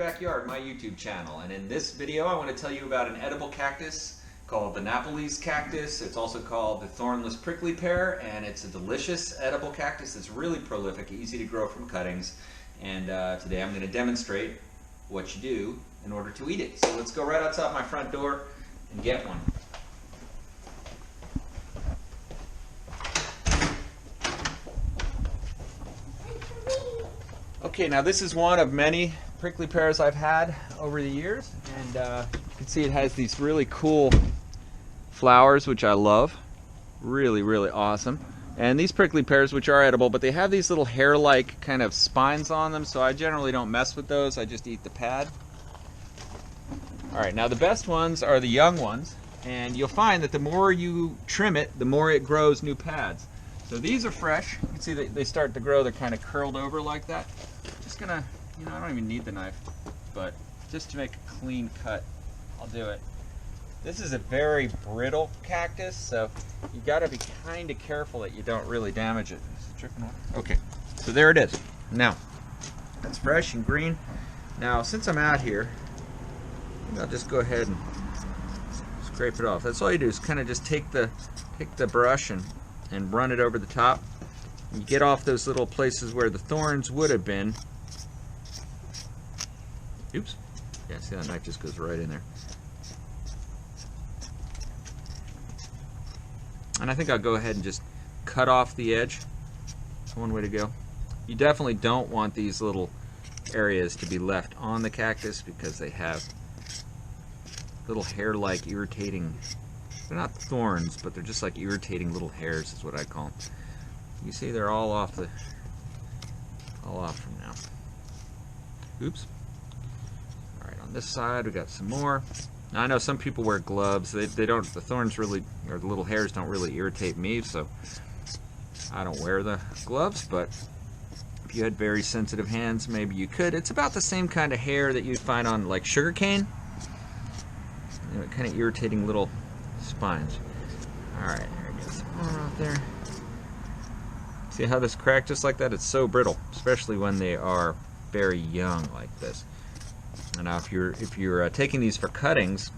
Backyard, my YouTube channel, and in this video I want to tell you about an edible cactus called the Nopales Cactus. It's also called the Thorn-less Prickly Pear, and it's a delicious edible cactus that's really prolific, easy to grow from cuttings, and today I'm going to demonstrate what you do in order to eat it. So let's go right outside my front door and get one. Okay, now this is one of many prickly pears I've had over the years, and you can see it has these really cool flowers, which I love. Really, really awesome. And these prickly pears, which are edible, but they have these little hair-like kind of spines on them, so I generally don't mess with those. I just eat the pad. Alright, now the best ones are the young ones, and you'll find that the more you trim it, the more it grows new pads. So these are fresh. You can see that they start to grow, they're kind of curled over like that. Just gonna, I don't even need the knife, but just to make a clean cut, I'll do it. This is a very brittle cactus, so you gotta be kind of careful that you don't really damage it. Is it dripping water? Okay, so there it is. Now, that's fresh and green. Now, since I'm out here, I'll just go ahead and scrape it off. That's all you do is kind of just take the brush and run it over the top. You get off those little places where the thorns would have been. Oops. Yeah, see that knife just goes right in there. And I think I'll go ahead and just cut off the edge. That's one way to go. You definitely don't want these little areas to be left on the cactus because they have little hair-like irritating, they're not thorns, but they're just like irritating little hairs is what I call them. You see they're all off from now. Oops. Alright, on this side we got some more. Now I know some people wear gloves. They don't, the thorns really, or the little hairs don't really irritate me, so I don't wear the gloves, but if you had very sensitive hands, maybe you could. It's about the same kind of hair that you'd find on like sugar cane. Kind of irritating little spines. Alright, there we go. Some more out there. See how this cracked just like that? It's so brittle, especially when they are very young like this. And now if you're taking these for cuttings,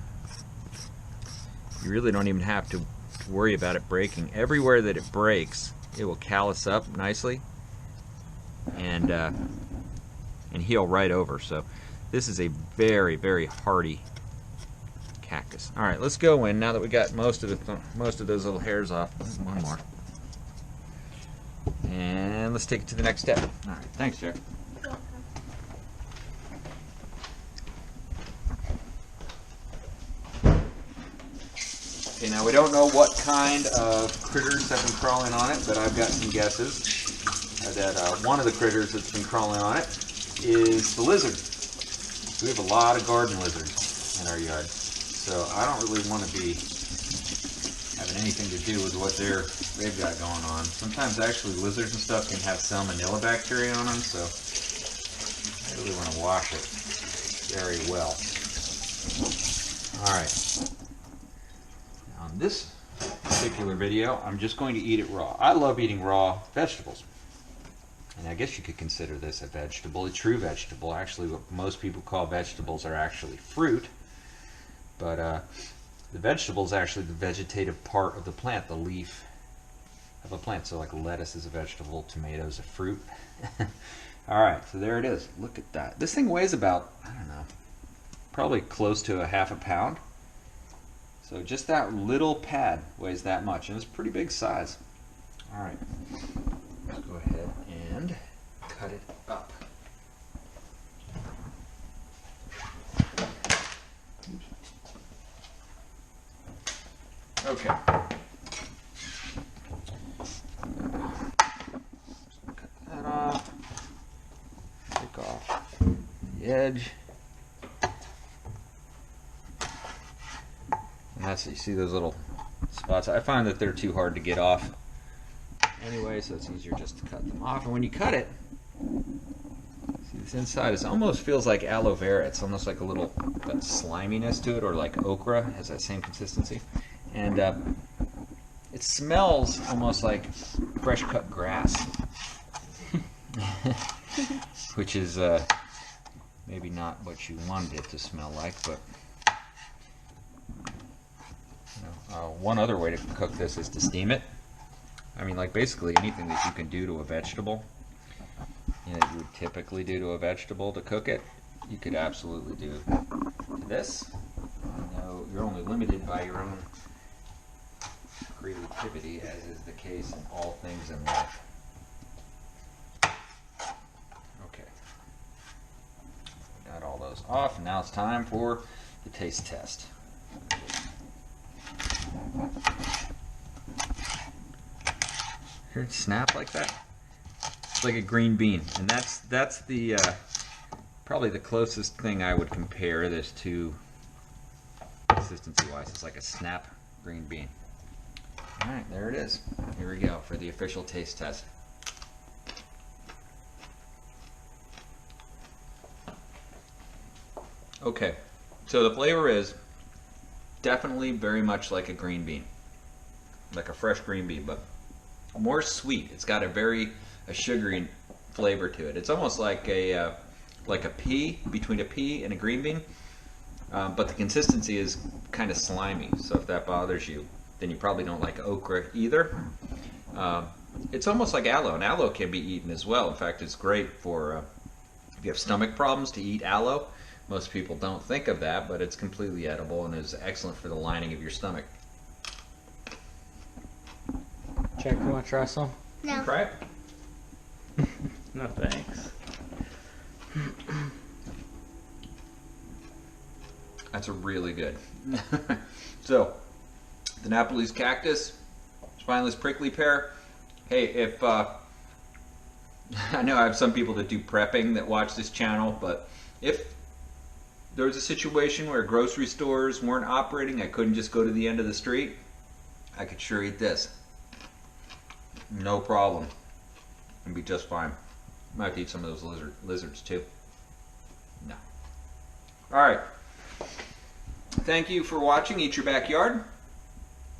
you really don't even have to worry about it breaking. Everywhere that it breaks, it will callus up nicely and heal right over. So this is a very, very hardy cactus. All right, let's go in now that we got most of those little hairs off. One more, and let's take it to the next step. All right, thanks, Jack. Okay, now we don't know what kind of critters have been crawling on it, but I've got some guesses that one of the critters that's been crawling on it is the lizard. We have a lot of garden lizards in our yard. So I don't really want to be having anything to do with what they've got going on. Sometimes actually lizards and stuff can have salmonella bacteria on them, so I really want to wash it very well. Alright. On this particular video, I'm just going to eat it raw. I love eating raw vegetables. And I guess you could consider this a vegetable, a true vegetable. Actually, what most people call vegetables are actually fruit. But the vegetable is actually the vegetative part of the plant, the leaf of a plant. So like lettuce is a vegetable, tomatoes a fruit. Alright, so there it is. Look at that. This thing weighs about, I don't know, probably close to ½ pound. So just that little pad weighs that much, and it's a pretty big size. Alright, let's go ahead and cut it up. Okay. Cut that off. Take off the edge. And that's, you see those little spots. I find that they're too hard to get off anyway, so it's easier just to cut them off. And when you cut it, see this inside, it almost feels like aloe vera. It's almost like a little sliminess to it, or like okra, has that same consistency. And it smells almost like fresh cut grass. which is maybe not what you wanted it to smell like, but one other way to cook this is to steam it. I mean, like basically anything that you can do to a vegetable, you would typically do to a vegetable to cook it, you could absolutely do to this. You're only limited by your own creativity, as is the case in all things in life. Okay, got all those off, and now it's time for the taste test. Hear it snap like that? It's like a green bean, and that's the probably the closest thing I would compare this to consistency-wise. It's like a snap green bean. All right, there it is. Here we go for the official taste test. Okay, so the flavor is definitely very much like a green bean, like a fresh green bean, but more sweet. It's got a sugary flavor to it. It's almost like a pea, between a pea and a green bean, but the consistency is kind of slimy. So if that bothers you, then you probably don't like okra either. It's almost like aloe, and aloe can be eaten as well. In fact, it's great for if you have stomach problems to eat aloe. Most people don't think of that, but it's completely edible and is excellent for the lining of your stomach. Jack, you want to try some? No. Try it. No thanks. That's a really good. So, the Nopales Cactus, Thorn-less Prickly Pear. Hey, if I know I have some people that do prepping that watch this channel, but if there was a situation where grocery stores weren't operating, I couldn't just go to the end of the street, I could sure eat this. No problem. It'd be just fine. Might have to eat some of those lizards too. No. Alright. Thank you for watching Eat Your Backyard.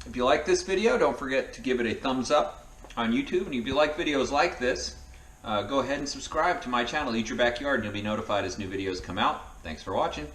If you like this video, don't forget to give it a thumbs up on YouTube. And if you like videos like this, go ahead and subscribe to my channel, Eat Your Backyard, and you'll be notified as new videos come out. Thanks for watching.